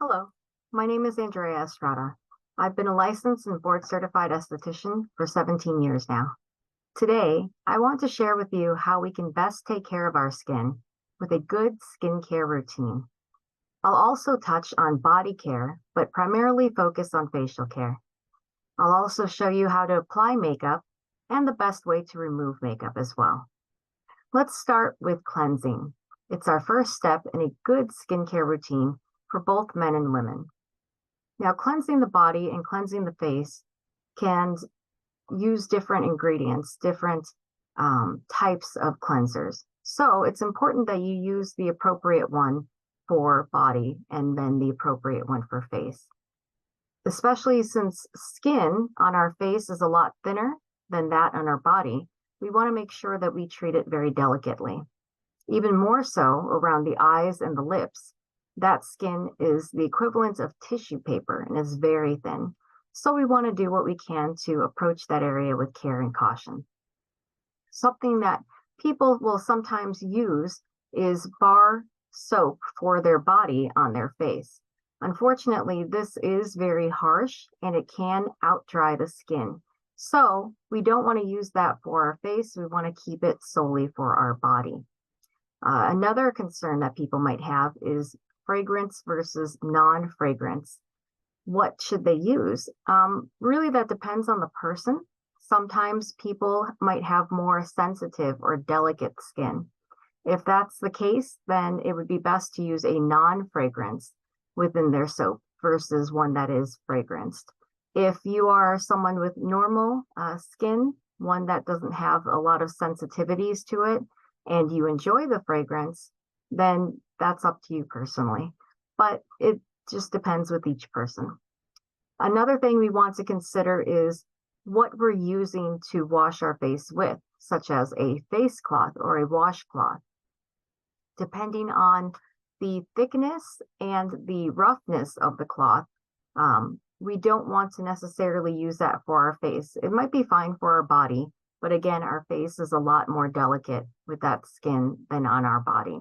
Hello, my name is Andrea Estrada. I've been a licensed and board certified esthetician for 17 years now. Today, I want to share with you how we can best take care of our skin with a good skincare routine. I'll also touch on body care, but primarily focus on facial care. I'll also show you how to apply makeup and the best way to remove makeup as well. Let's start with cleansing. It's our first step in a good skincare routine for both men and women. Now, cleansing the body and cleansing the face can use different ingredients, different types of cleansers. So it's important that you use the appropriate one for body and then the appropriate one for face. Especially since skin on our face is a lot thinner than that on our body, we want to make sure that we treat it very delicately. Even more so around the eyes and the lips. That skin is the equivalent of tissue paper and is very thin. So we want to do what we can to approach that area with care and caution. Something that people will sometimes use is bar soap for their body on their face. Unfortunately, this is very harsh and it can out dry the skin. So we don't want to use that for our face. We want to keep it solely for our body. Another concern that people might have is fragrance versus non-fragrance. What should they use? Really, that depends on the person. Sometimes people might have more sensitive or delicate skin. If that's the case, then it would be best to use a non-fragrance within their soap versus one that is fragranced. If you are someone with normal skin, one that doesn't have a lot of sensitivities to it, and you enjoy the fragrance, then that's up to you personally. But it just depends with each person. Another thing we want to consider is what we're using to wash our face with, such as a face cloth or a washcloth. Depending on the thickness and the roughness of the cloth, we don't want to necessarily use that for our face. It might be fine for our body, but again, our face is a lot more delicate with that skin than on our body.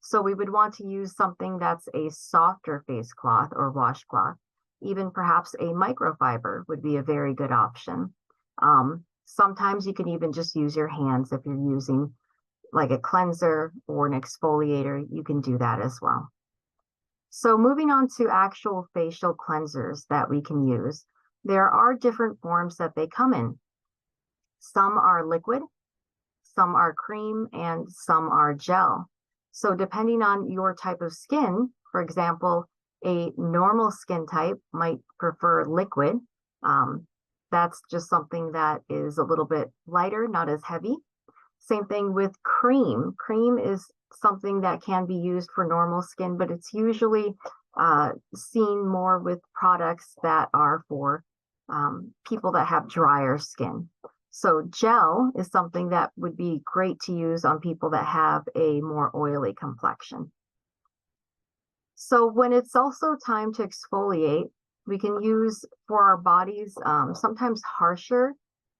So we would want to use something that's a softer face cloth or washcloth. Even perhaps a microfiber would be a very good option. Sometimes you can even just use your hands if you're using like a cleanser or an exfoliator, you can do that as well. So moving on to actual facial cleansers that we can use, there are different forms that they come in. Some are liquid, some are cream, and some are gel. So depending on your type of skin, for example, a normal skin type might prefer liquid. That's just something that is a little bit lighter, not as heavy. Same thing with cream. Cream is something that can be used for normal skin, but it's usually seen more with products that are for people that have drier skin. So gel is something that would be great to use on people that have a more oily complexion. So when it's also time to exfoliate, we can use for our bodies sometimes harsher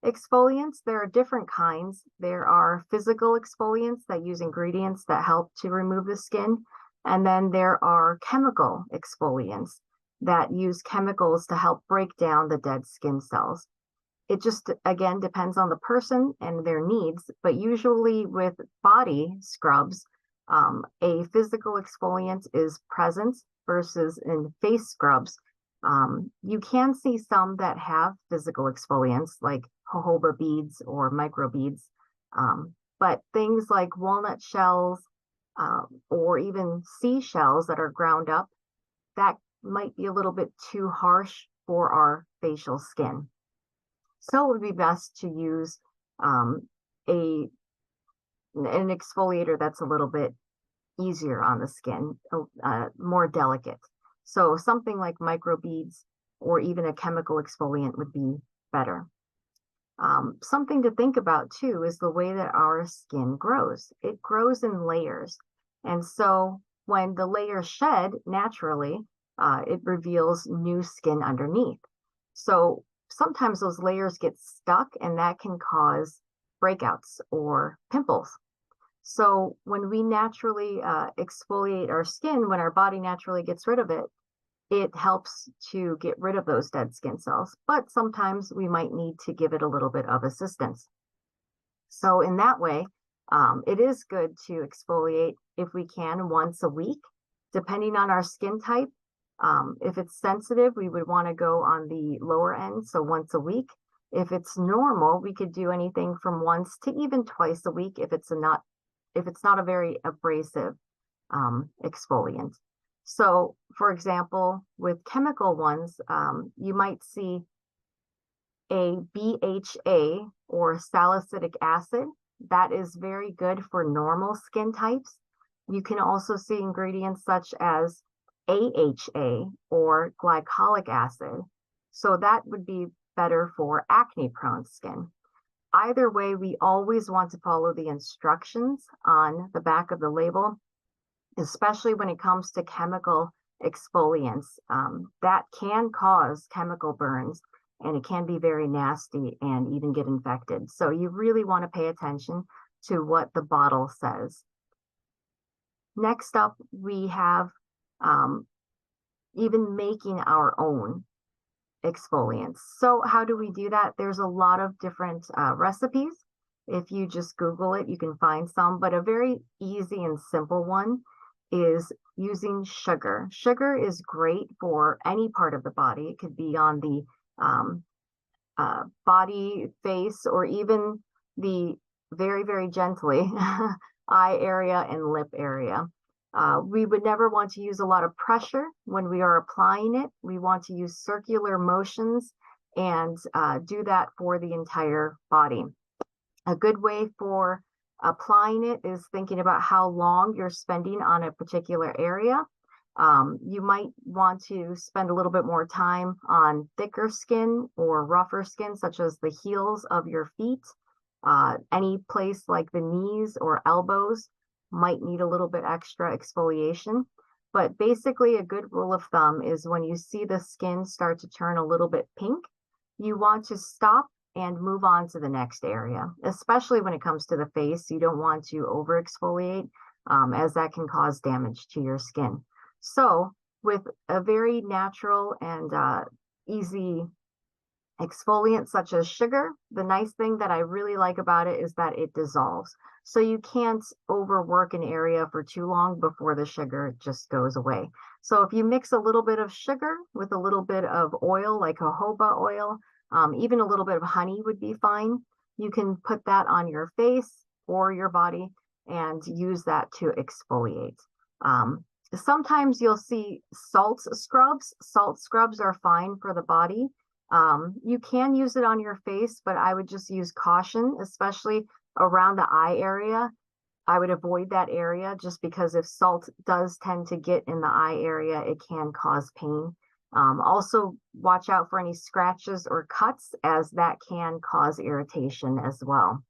exfoliants. There are different kinds. There are physical exfoliants that use ingredients that help to remove the skin. And then there are chemical exfoliants that use chemicals to help break down the dead skin cells. It just, again, depends on the person and their needs, but usually with body scrubs, a physical exfoliant is present versus in face scrubs. You can see some that have physical exfoliants like jojoba beads or microbeads, but things like walnut shells or even seashells that are ground up, that might be a little bit too harsh for our facial skin. So it would be best to use an exfoliator that's a little bit easier on the skin, more delicate. So something like microbeads or even a chemical exfoliant would be better. Something to think about too is the way that our skin grows. It grows in layers. And so when the layers shed naturally, it reveals new skin underneath. So sometimes those layers get stuck and that can cause breakouts or pimples. So when we naturally exfoliate our skin, when our body naturally gets rid of it, it helps to get rid of those dead skin cells, but sometimes we might need to give it a little bit of assistance. So in that way, it is good to exfoliate if we can once a week, depending on our skin type. If it's sensitive, we would want to go on the lower end, so once a week. If it's normal, we could do anything from once to even twice a week if it's not a very abrasive exfoliant. So, for example, with chemical ones, you might see a BHA or salicylic acid. That is very good for normal skin types. You can also see ingredients such as AHA or glycolic acid. So that would be better for acne-prone skin. Either way, we always want to follow the instructions on the back of the label, especially when it comes to chemical exfoliants. That can cause chemical burns, and it can be very nasty and even get infected. So you really want to pay attention to what the bottle says. Next up, we have even making our own exfoliants. So how do we do that? There's a lot of different recipes. If you just Google it, you can find some, but a very easy and simple one is using sugar. Sugar is great for any part of the body. It could be on the body, face, or even the very, very gently eye area and lip area. We would never want to use a lot of pressure when we are applying it. We want to use circular motions and do that for the entire body. A good way for applying it is thinking about how long you're spending on a particular area. You might want to spend a little bit more time on thicker skin or rougher skin, such as the heels of your feet. Any place like the knees or elbows might need a little bit extra exfoliation. But basically, a good rule of thumb is when you see the skin start to turn a little bit pink, you want to stop and move on to the next area, especially when it comes to the face. You don't want to over exfoliate, as that can cause damage to your skin. So with a very natural and easy exfoliant such as sugar, the nice thing that I really like about it is that it dissolves. So you can't overwork an area for too long before the sugar just goes away. So if you mix a little bit of sugar with a little bit of oil, like jojoba oil, even a little bit of honey would be fine. You can put that on your face or your body and use that to exfoliate. Sometimes you'll see salt scrubs. Salt scrubs are fine for the body. You can use it on your face, but I would just use caution, especially around the eye area. I would avoid that area just because if salt does tend to get in the eye area, it can cause pain. Also, watch out for any scratches or cuts, as that can cause irritation as well.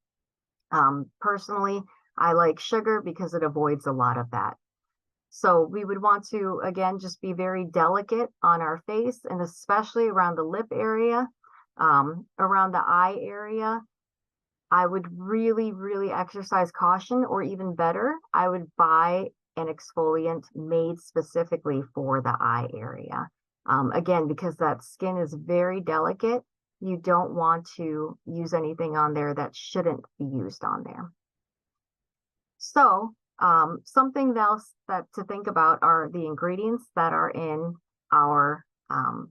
Personally, I like sugar because it avoids a lot of that. So we would want to, again, just be very delicate on our face, and especially around the lip area, around the eye area. I would really, really exercise caution, or even better, I would buy an exfoliant made specifically for the eye area. Again, because that skin is very delicate, you don't want to use anything on there that shouldn't be used on there. So something else that to think about are the ingredients that are in our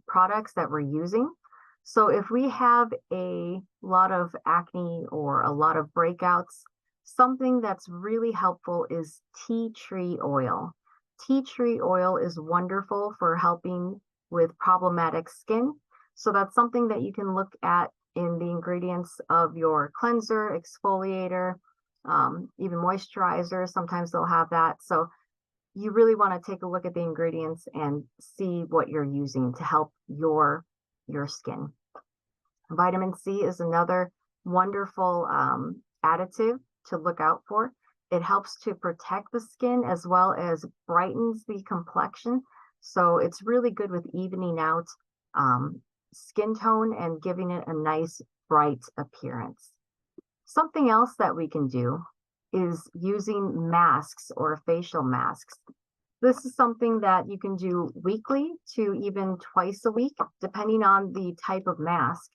products that we're using. So if we have a lot of acne or a lot of breakouts, something that's really helpful is tea tree oil. Tea tree oil is wonderful for helping with problematic skin. So that's something that you can look at in the ingredients of your cleanser, exfoliator, even moisturizer. Sometimes they'll have that. So you really want to take a look at the ingredients and see what you're using to help your skin. Vitamin C is another wonderful additive to look out for. It helps to protect the skin as well as brightens the complexion. So it's really good with evening out skin tone and giving it a nice bright appearance. Something else that we can do is using masks or facial masks. This is something that you can do weekly to even twice a week, depending on the type of mask.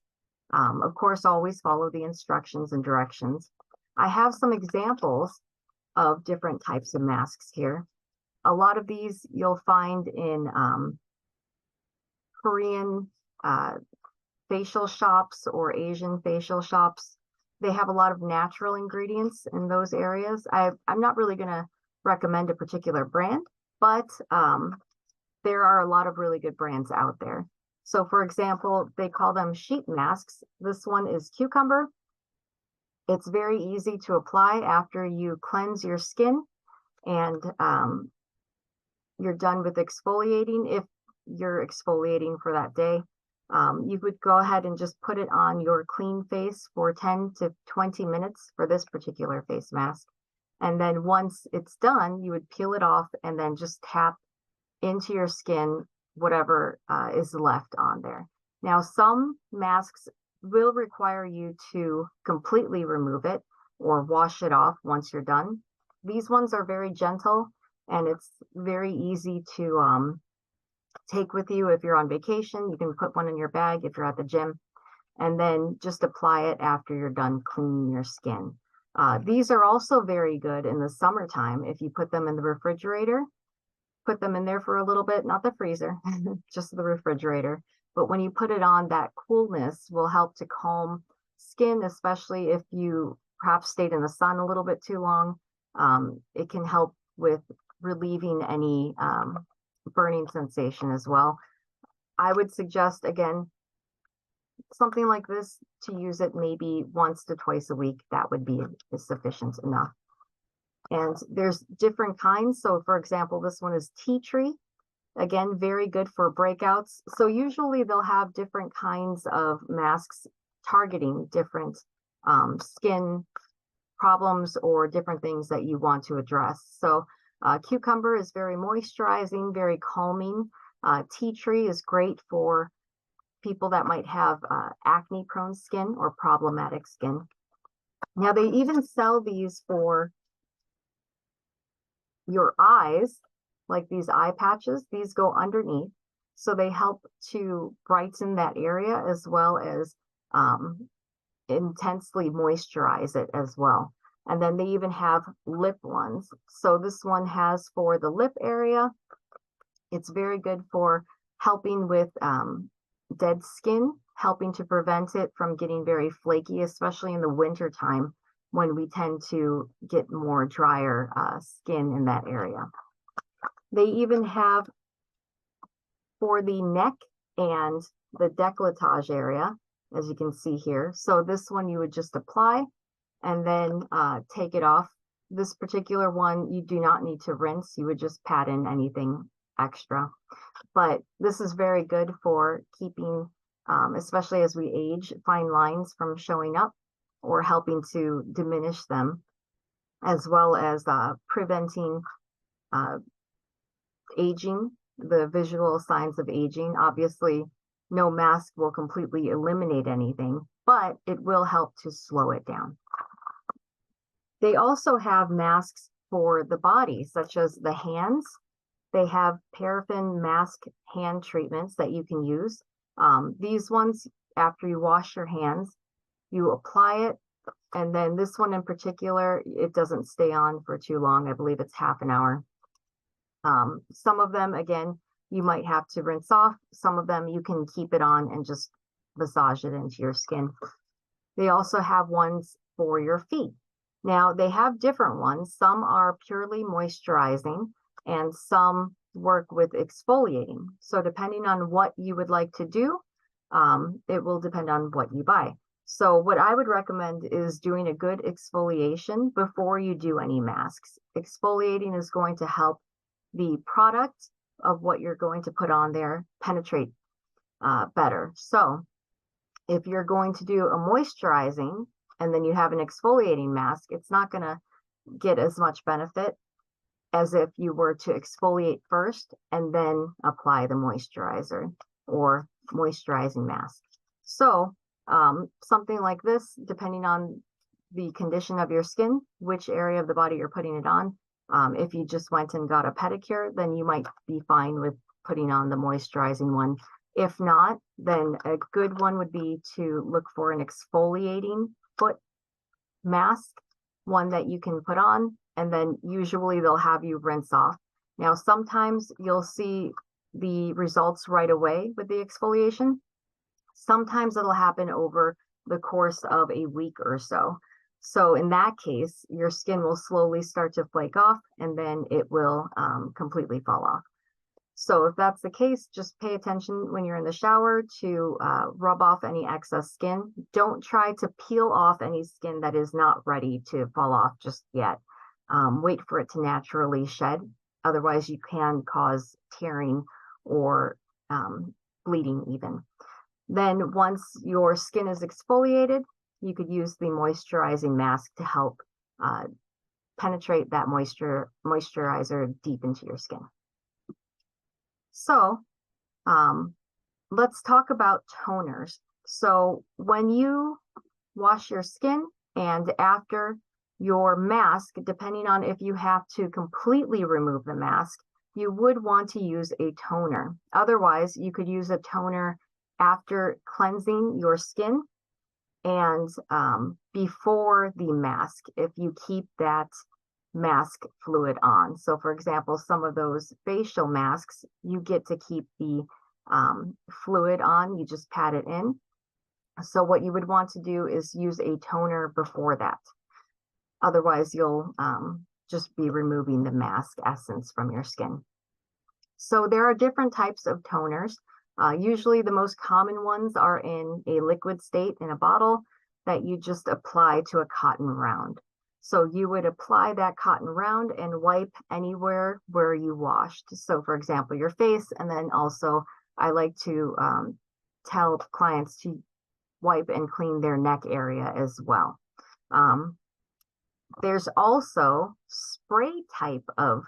Of course, always follow the instructions and directions. I have some examples of different types of masks here. A lot of these you'll find in Korean facial shops or Asian facial shops. They have a lot of natural ingredients in those areas. I'm not really going to recommend a particular brand, but there are a lot of really good brands out there. So for example, they call them sheet masks. This one is cucumber. It's very easy to apply after you cleanse your skin and you're done with exfoliating. If you're exfoliating for that day, you would go ahead and just put it on your clean face for 10 to 20 minutes for this particular face mask. And then once it's done, you would peel it off and then just tap into your skin whatever is left on there. Now, some masks will require you to completely remove it or wash it off once you're done. These ones are very gentle and it's very easy to take with you if you're on vacation. You can put one in your bag if you're at the gym and then just apply it after you're done cleaning your skin. These are also very good in the summertime if you put them in the refrigerator. Put them in there for a little bit, not the freezer, just the refrigerator. But when you put it on, that coolness will help to calm skin, especially if you perhaps stayed in the sun a little bit too long. It can help with relieving any burning sensation as well. I would suggest, again, something like this to use it maybe once to twice a week. That would be sufficient enough. And there's different kinds. So for example, this one is tea tree. Again, very good for breakouts. So usually they'll have different kinds of masks targeting different skin problems or different things that you want to address. So cucumber is very moisturizing, very calming. Tea tree is great for people that might have acne prone skin or problematic skin. Now they even sell these for your eyes, like these eye patches. These go underneath, so they help to brighten that area as well as intensely moisturize it as well. And then they even have lip ones. So this one has for the lip area. It's very good for helping with dead skin, helping to prevent it from getting very flaky, especially in the winter time when we tend to get more drier skin in that area. They even have for the neck and the décolletage area, as you can see here. So this one you would just apply and then take it off. This particular one, you do not need to rinse. You would just pat in anything extra. But this is very good for keeping, especially as we age, fine lines from showing up or helping to diminish them, as well as preventing aging, the visual signs of aging. Obviously, no mask will completely eliminate anything, but it will help to slow it down. They also have masks for the body, such as the hands. They have paraffin mask hand treatments that you can use. These ones, after you wash your hands, you apply it. And then this one in particular, it doesn't stay on for too long. I believe it's half an hour. Some of them, again, you might have to rinse off. Some of them you can keep it on and just massage it into your skin. They also have ones for your feet. Now, they have different ones. Some are purely moisturizing and some work with exfoliating. So depending on what you would like to do, it will depend on what you buy. So what I would recommend is doing a good exfoliation before you do any masks. Exfoliating is going to help the product of what you're going to put on there penetrate better. So if you're going to do a moisturizing and then you have an exfoliating mask, it's not going to get as much benefit as if you were to exfoliate first and then apply the moisturizer or moisturizing mask. So something like this, depending on the condition of your skin, which area of the body you're putting it on, If you just went and got a pedicure, then you might be fine with putting on the moisturizing one. If not, then a good one would be to look for an exfoliating foot mask, one that you can put on, and then usually they'll have you rinse off. Now, sometimes you'll see the results right away with the exfoliation. Sometimes it'll happen over the course of a week or so. So in that case, your skin will slowly start to flake off and then it will completely fall off. So if that's the case, just pay attention when you're in the shower to rub off any excess skin. Don't try to peel off any skin that is not ready to fall off just yet. Wait for it to naturally shed. Otherwise, you can cause tearing or bleeding even. Then once your skin is exfoliated, you could use the moisturizing mask to help penetrate that moisturizer deep into your skin. So let's talk about toners. So when you wash your skin and after your mask, depending on if you have to completely remove the mask, you would want to use a toner. Otherwise, you could use a toner after cleansing your skin and before the mask, if you keep that mask fluid on. So for example, some of those facial masks, you get to keep the fluid on, you just pat it in. So what you would want to do is use a toner before that. Otherwise, you'll just be removing the mask essence from your skin. So there are different types of toners. Usually the most common ones are in a liquid state in a bottle that you just apply to a cotton round. So you would apply that cotton round and wipe anywhere where you washed. So for example, your face, and then also I like to tell clients to wipe and clean their neck area as well. There's also spray type of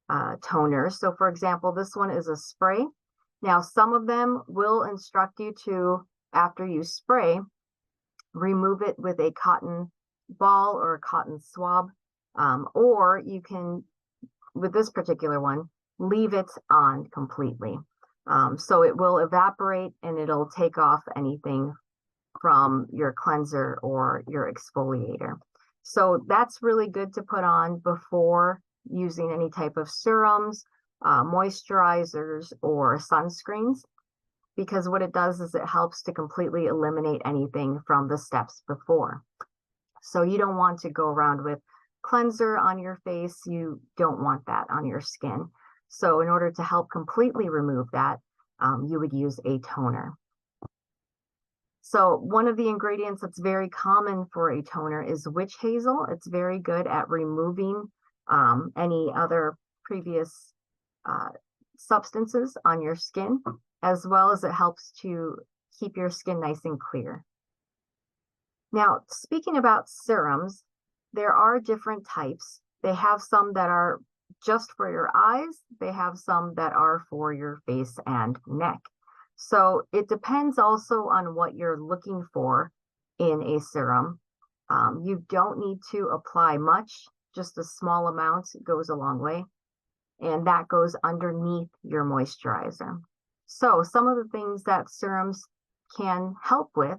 toners. So for example, this one is a spray. Now, some of them will instruct you to, after you spray, remove it with a cotton ball or a cotton swab, or you can, with this particular one, leave it on completely. So it will evaporate and it'll take off anything from your cleanser or your exfoliator. So that's really good to put on before using any type of serums, moisturizers, or sunscreens, because what it does is it helps to completely eliminate anything from the steps before. So you don't want to go around with cleanser on your face. You don't want that on your skin. So in order to help completely remove that, you would use a toner. So one of the ingredients that's very common for a toner is witch hazel. It's very good at removing any other previous substances on your skin, as well as it helps to keep your skin nice and clear. Now, speaking about serums, there are different types. They have some that are just for your eyes. They have some that are for your face and neck. So it depends also on what you're looking for in a serum. You don't need to apply much, just a small amount goes a long way. And that goes underneath your moisturizer. So some of the things that serums can help with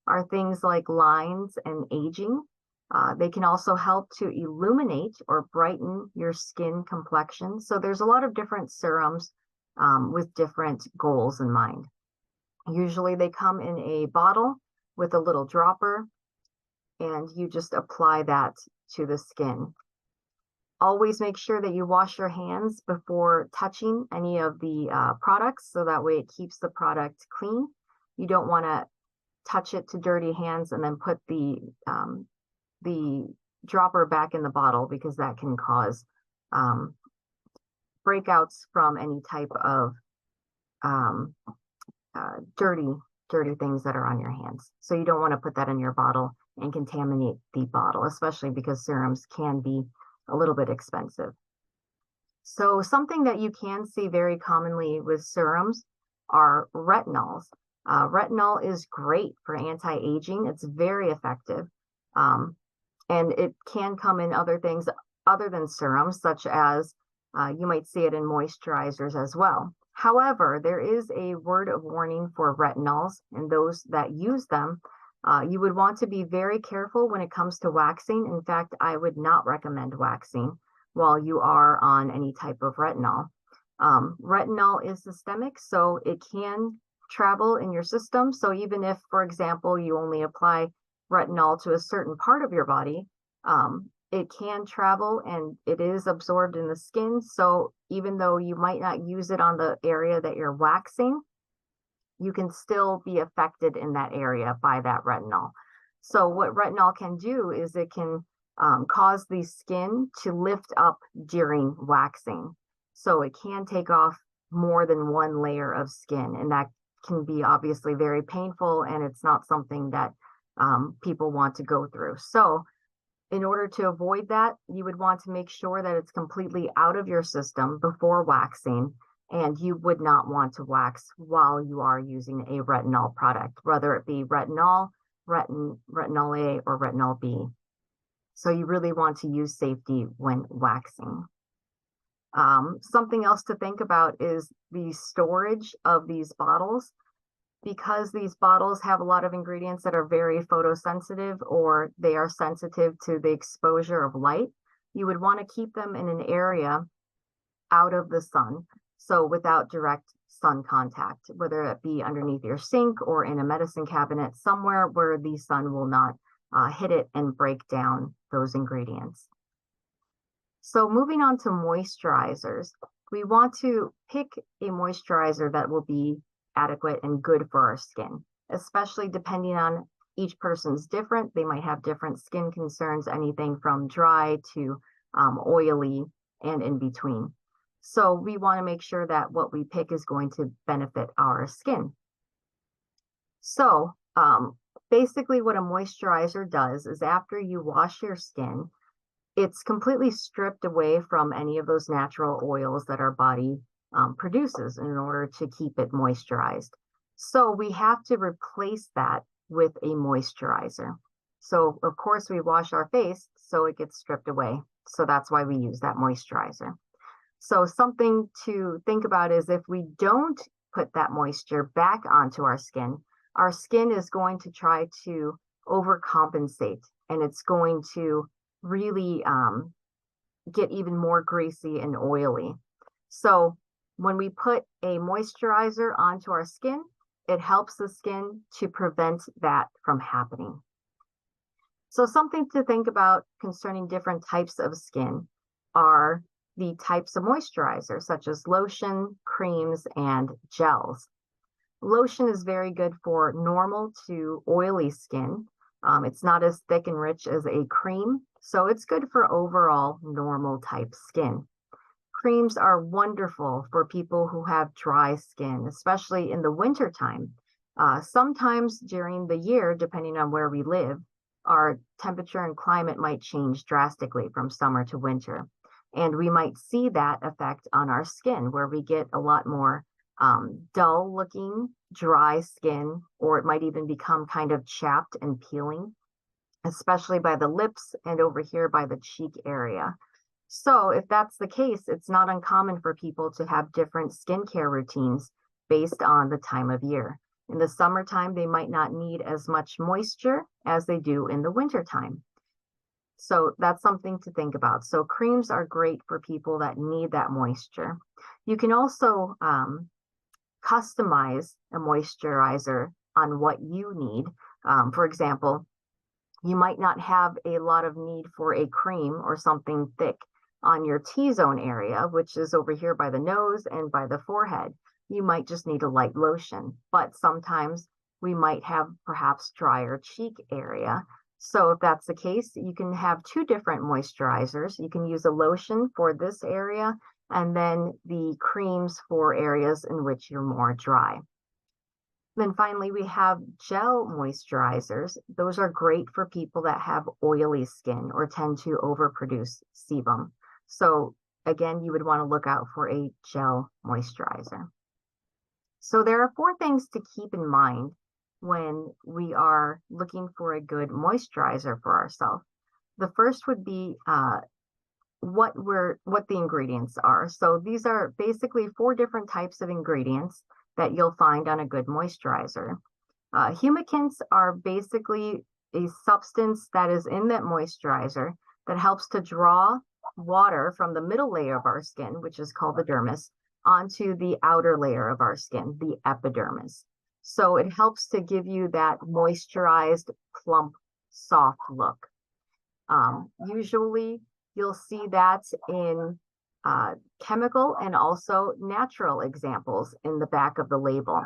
are things like lines and aging. They can also help to illuminate or brighten your skin complexion. So there's a lot of different serums with different goals in mind. Usually they come in a bottle with a little dropper, and you just apply that to the skin. Always make sure that you wash your hands before touching any of the products, so that way it keeps the product clean. You don't want to touch it to dirty hands and then put the dropper back in the bottle, because that can cause breakouts from any type of dirty things that are on your hands. So you don't want to put that in your bottle and contaminate the bottle, especially because serums can be a little bit expensive. So something that you can see very commonly with serums are retinols. Retinol is great for anti-aging. It's very effective. And it can come in other things. other than serums, such as you might see it in moisturizers as well. However, there is a word of warning for retinols, and those that use them. You would want to be very careful when it comes to waxing. In fact, I would not recommend waxing while you are on any type of retinol. Retinol is systemic, so it can travel in your system. So even if, for example, you only apply retinol to a certain part of your body, it can travel and it is absorbed in the skin. So even though you might not use it on the area that you're waxing, you can still be affected in that area by that retinol. So what retinol can do is it can cause the skin to lift up during waxing. So it can take off more than one layer of skin, and that can be obviously very painful, and it's not something that people want to go through. So in order to avoid that, you would want to make sure that it's completely out of your system before waxing, and you would not want to wax while you are using a retinol product, whether it be retinol, retinol A, or retinol B. So you really want to use safety when waxing. Something else to think about is the storage of these bottles. Because these bottles have a lot of ingredients that are very photosensitive, or they are sensitive to the exposure of light, you would want to keep them in an area out of the sun, so without direct sun contact, whether it be underneath your sink or in a medicine cabinet, somewhere where the sun will not hit it and break down those ingredients. So moving on to moisturizers, we want to pick a moisturizer that will be adequate and good for our skin, especially depending on each person's different. They might have different skin concerns, anything from dry to oily and in between. So we want to make sure that what we pick is going to benefit our skin. So basically what a moisturizer does is after you wash your skin, it's completely stripped away from any of those natural oils that our body produces in order to keep it moisturized. So we have to replace that with a moisturizer. So of course we wash our face, so it gets stripped away. So that's why we use that moisturizer. So something to think about is if we don't put that moisture back onto our skin is going to try to overcompensate, and it's going to really get even more greasy and oily. So when we put a moisturizer onto our skin, it helps the skin to prevent that from happening. So something to think about concerning different types of skin are the types of moisturizer, such as lotion, creams, and gels. Lotion is very good for normal to oily skin. It's not as thick and rich as a cream, so it's good for overall normal type skin. Creams are wonderful for people who have dry skin, especially in the winter time. Sometimes during the year, depending on where we live, our temperature and climate might change drastically from summer to winter. And we might see that effect on our skin, where we get a lot more dull looking, dry skin, or it might even become kind of chapped and peeling, especially by the lips and over here by the cheek area. So if that's the case, it's not uncommon for people to have different skincare routines based on the time of year. In the summertime, they might not need as much moisture as they do in the wintertime. So that's something to think about. So creams are great for people that need that moisture. You can also customize a moisturizer on what you need. For example, you might not have a lot of need for a cream or something thick on your T-zone area, which is over here by the nose and by the forehead. You might just need a light lotion, but sometimes we might have perhaps drier cheek area. So if that's the case, you can have two different moisturizers. You can use a lotion for this area and then the creams for areas in which you're more dry. Then finally, we have gel moisturizers. Those are great for people that have oily skin or tend to overproduce sebum. So again, you would want to look out for a gel moisturizer. So there are 4 things to keep in mind when we are looking for a good moisturizer for ourselves. The first would be what the ingredients are. So these are basically 4 different types of ingredients that you'll find on a good moisturizer. Humectants are basically a substance that is in that moisturizer that helps to draw water from the middle layer of our skin, which is called the dermis, onto the outer layer of our skin, the epidermis. So it helps to give you that moisturized, plump, soft look. Usually you'll see that in chemical and also natural examples in the back of the label.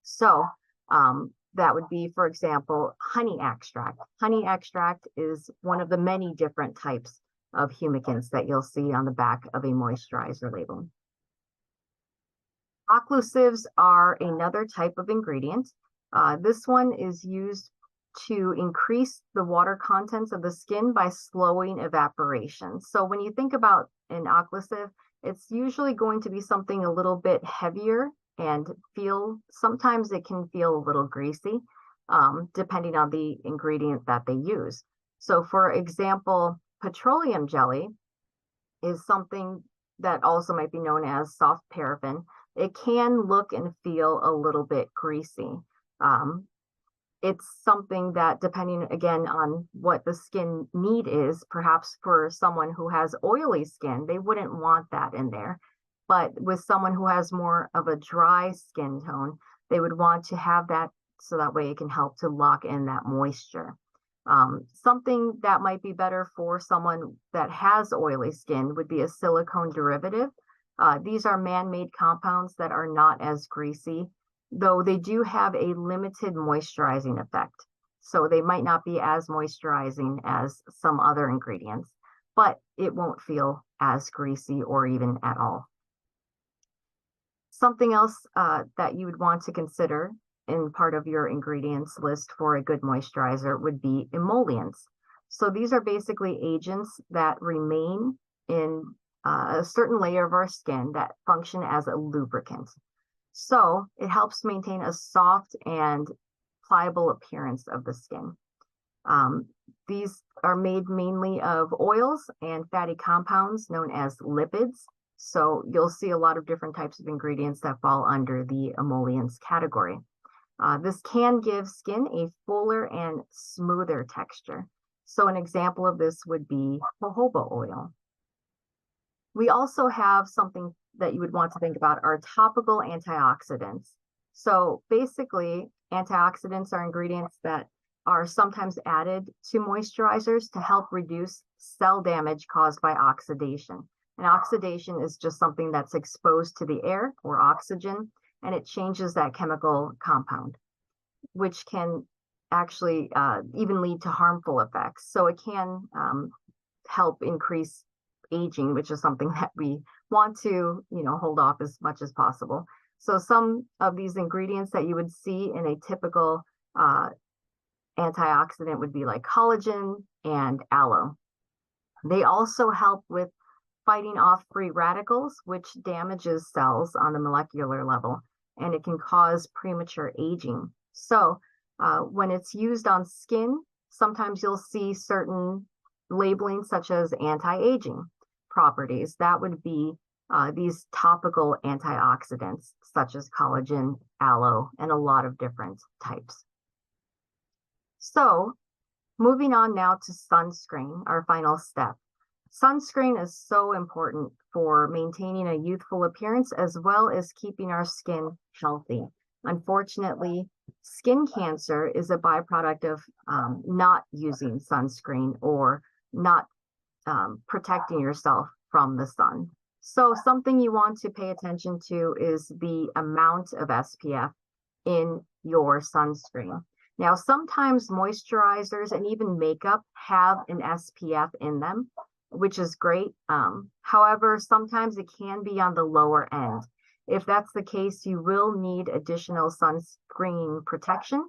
So that would be, for example, honey extract. Honey extract is one of the many different types of humectants that you'll see on the back of a moisturizer label. Occlusives are another type of ingredient. This one is used to increase the water contents of the skin by slowing evaporation. So when you think about an occlusive, it's usually going to be something a little bit heavier and sometimes it can feel a little greasy, depending on the ingredient that they use. So for example, petroleum jelly is something that also might be known as soft paraffin. It can look and feel a little bit greasy. It's something that, depending again on what the skin need is, perhaps for someone who has oily skin, they wouldn't want that in there. But with someone who has more of a dry skin tone, they would want to have that so that way it can help to lock in that moisture. Something that might be better for someone that has oily skin would be a silicone derivative. These are man-made compounds that are not as greasy, though they do have a limited moisturizing effect. So they might not be as moisturizing as some other ingredients, but it won't feel as greasy or even at all. Something else that you would want to consider in part of your ingredients list for a good moisturizer would be emollients. So these are basically agents that remain in a certain layer of our skin that function as a lubricant. So it helps maintain a soft and pliable appearance of the skin. These are made mainly of oils and fatty compounds known as lipids. So you'll see a lot of different types of ingredients that fall under the emollients category. This can give skin a fuller and smoother texture. So an example of this would be jojoba oil. We also have something that you would want to think about are topical antioxidants. So basically, antioxidants are ingredients that are sometimes added to moisturizers to help reduce cell damage caused by oxidation. And oxidation is just something that's exposed to the air or oxygen, and it changes that chemical compound, which can actually even lead to harmful effects. So it can help increase aging, which is something that we want to, hold off as much as possible. So some of these ingredients that you would see in a typical antioxidant would be like collagen and aloe. They also help with fighting off free radicals, which damages cells on the molecular level, and it can cause premature aging. So when it's used on skin, sometimes you'll see certain labeling such as anti-aging properties. That would be these topical antioxidants such as collagen, aloe, and a lot of different types. So moving on now to sunscreen, our final step. Sunscreen is so important for maintaining a youthful appearance as well as keeping our skin healthy. Unfortunately, skin cancer is a byproduct of not using sunscreen or not protecting yourself from the sun. So something you want to pay attention to is the amount of SPF in your sunscreen. Now, sometimes moisturizers and even makeup have an SPF in them, which is great. However, sometimes it can be on the lower end. If that's the case, you will need additional sunscreen protection.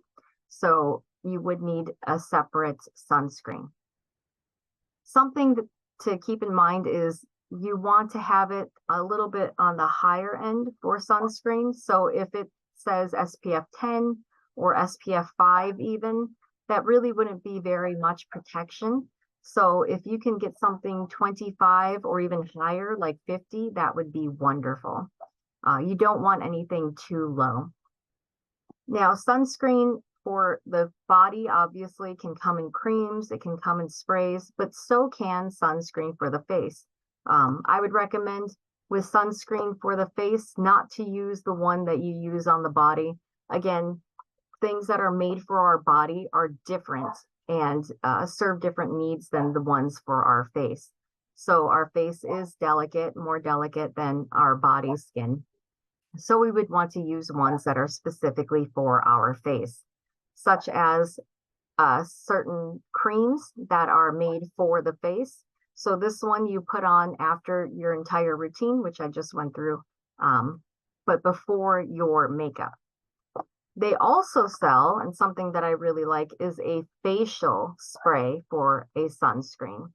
So you would need a separate sunscreen. Something to keep in mind is you want to have it a little bit on the higher end for sunscreen. So if it says SPF 10 or SPF 5 even, that really wouldn't be very much protection. So if you can get something 25 or even higher, like 50, that would be wonderful. You don't want anything too low. Now, sunscreen for the body obviously can come in creams, it can come in sprays, but so can sunscreen for the face. I would recommend with sunscreen for the face not to use the one that you use on the body. Again, things that are made for our body are different and serve different needs than the ones for our face. So our face is delicate, more delicate than our body skin. So we would want to use ones that are specifically for our face, such as certain creams that are made for the face. So this one you put on after your entire routine, which I just went through, but before your makeup. They also sell, and something that I really like is a facial spray for a sunscreen.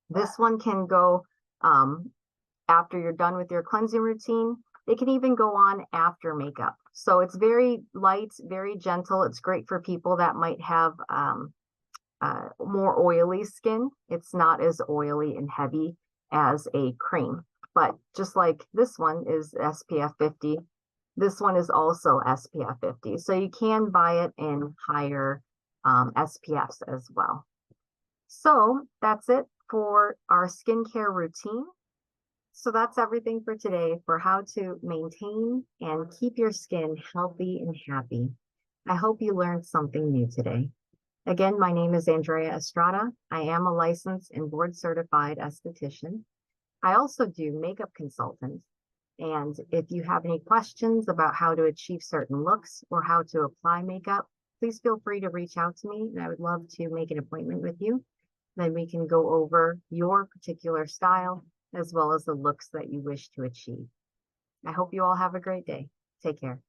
This one can go after you're done with your cleansing routine. It can even go on after makeup. So it's very light, very gentle. It's great for people that might have more oily skin. It's not as oily and heavy as a cream. But just like this one is SPF 50, this one is also SPF 50. So you can buy it in higher SPFs as well. So that's it for our skincare routine. So that's everything for today for how to maintain and keep your skin healthy and happy. I hope you learned something new today. Again, my name is Andrea Estrada. I am a licensed and board certified esthetician. I also do makeup consultant. And if you have any questions about how to achieve certain looks or how to apply makeup, please feel free to reach out to me and I would love to make an appointment with you. Then we can go over your particular style as well as the looks that you wish to achieve. I hope you all have a great day. Take care.